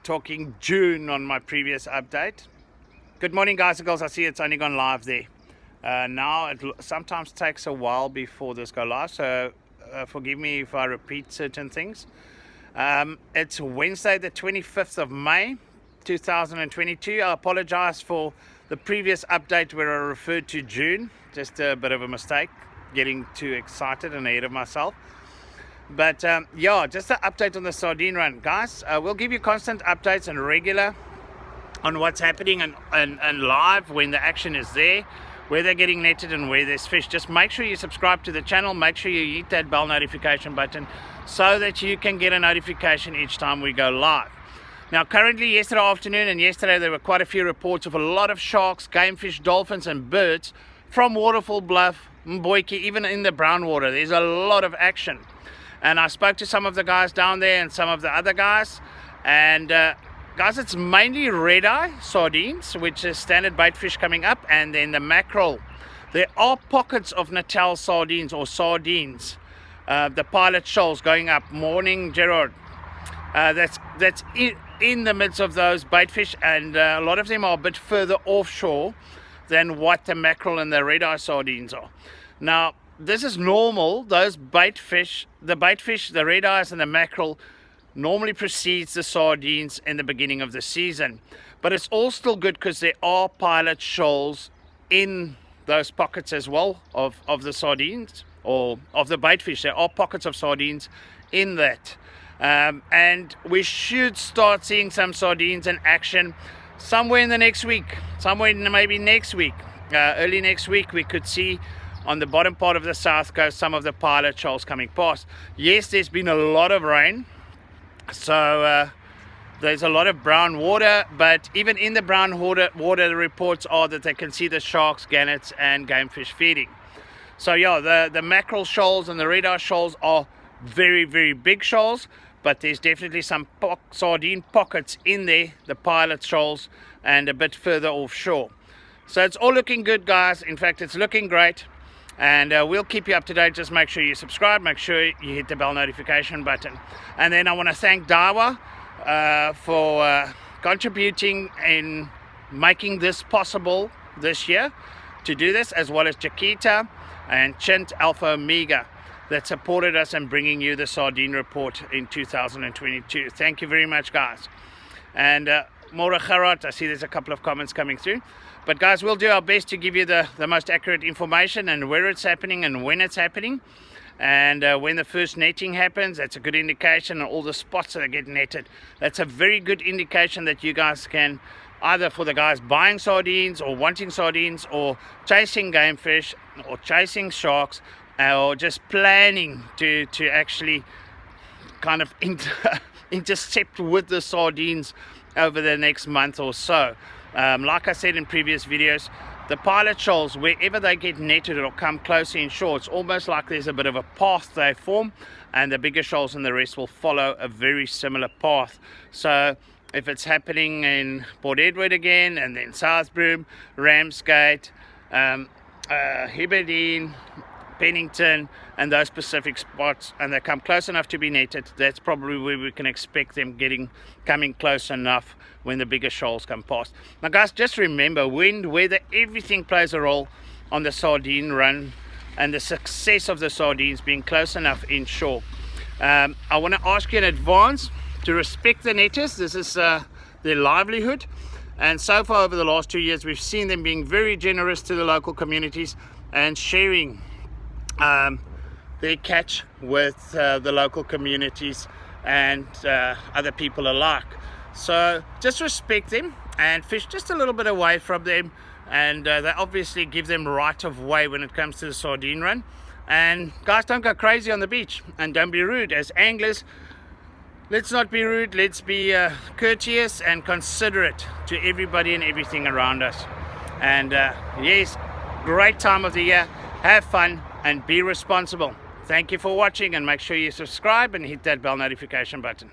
talking June on my previous update. Good morning, guys and girls. I see it's only gone live there. Now it sometimes takes a while before this go live, so forgive me if I repeat certain things. It's Wednesday the 25th of May 2022. I apologize for the previous update where I referred to June. Just a bit of a mistake, getting too excited and ahead of myself. But yeah, just an update on the sardine run, guys. We'll give you constant updates and regular on what's happening and live when the action is there, where they're getting netted and where there's fish. Just make sure you subscribe to the channel, make sure you hit that bell notification button so that you can get a notification each time we go live. Now currently, yesterday afternoon and yesterday, there were quite a few reports of a lot of sharks, game fish, dolphins and birds from Waterfall Bluff, Mboiki, even in the brown water. There's a lot of action. And I spoke to some of the guys down there and some of the other guys. And guys, it's mainly red-eye sardines, which is standard bait fish coming up, and then the mackerel. There are pockets of Natal sardines or sardines. The pilot shoals going up. Morning, Gerard. That's in the midst of those bait fish, and a lot of them are a bit further offshore than what the mackerel and the red-eye sardines are. Now, this is normal. Those bait fish, the red eyes and the mackerel normally precedes the sardines in the beginning of the season. But it's all still good because there are pilot shoals in those pockets as well of the sardines or of the bait fish. There are pockets of sardines in that. And we should start seeing some sardines in action somewhere in the next week. Maybe next week. Early next week we could see on the bottom part of the south coast some of the pilot shoals coming past. Yes, there's been a lot of rain, so there's a lot of brown water, but even in the brown water, the reports are that they can see the sharks, gannets and game fish feeding. So yeah, the mackerel shoals and the red-eye shoals are very, very big shoals, but there's definitely some sardine pockets in there, the pilot shoals, and a bit further offshore. So it's all looking good, guys. In fact, it's looking great. And we'll keep you up to date. Just make sure you subscribe, make sure you hit the bell notification button. And then I want to thank Dawa for contributing in making this possible this year to do this, as well as Chiquita and Chint Alpha Omega that supported us in bringing you the sardine report in 2022. Thank you very much, guys. And Mora Kharat, I see there's a couple of comments coming through. But guys, we'll do our best to give you the most accurate information and where it's happening and when it's happening. And when the first netting happens, that's a good indication. And all the spots that get netted, that's a very good indication that you guys can, either for the guys buying sardines or wanting sardines or chasing game fish or chasing sharks or just planning to actually kind of intercept with the sardines over the next month or so. Like I said in previous videos, the pilot shoals, wherever they get netted or come closer inshore, it's almost like there's a bit of a path they form, and the bigger shoals and the rest will follow a very similar path. So if it's happening in Port Edward again, and then South Broome, Ramsgate, Heberdean, Pennington and those specific spots, and they come close enough to be netted, that's probably where we can expect them coming close enough when the bigger shoals come past. Now guys, just remember, wind, weather, everything plays a role on the sardine run and the success of the sardines being close enough inshore. I want to ask you in advance to respect the netters. This is their livelihood, and so far over the last 2 years we've seen them being very generous to the local communities and sharing their catch with the local communities and other people alike. So just respect them and fish just a little bit away from them, and they obviously give them right of way when it comes to the sardine run. And guys, don't go crazy on the beach and don't be rude. As anglers, let's not be rude, let's be courteous and considerate to everybody and everything around us. And yes, great time of the year, have fun and be responsible. Thank you for watching, and make sure you subscribe and hit that bell notification button.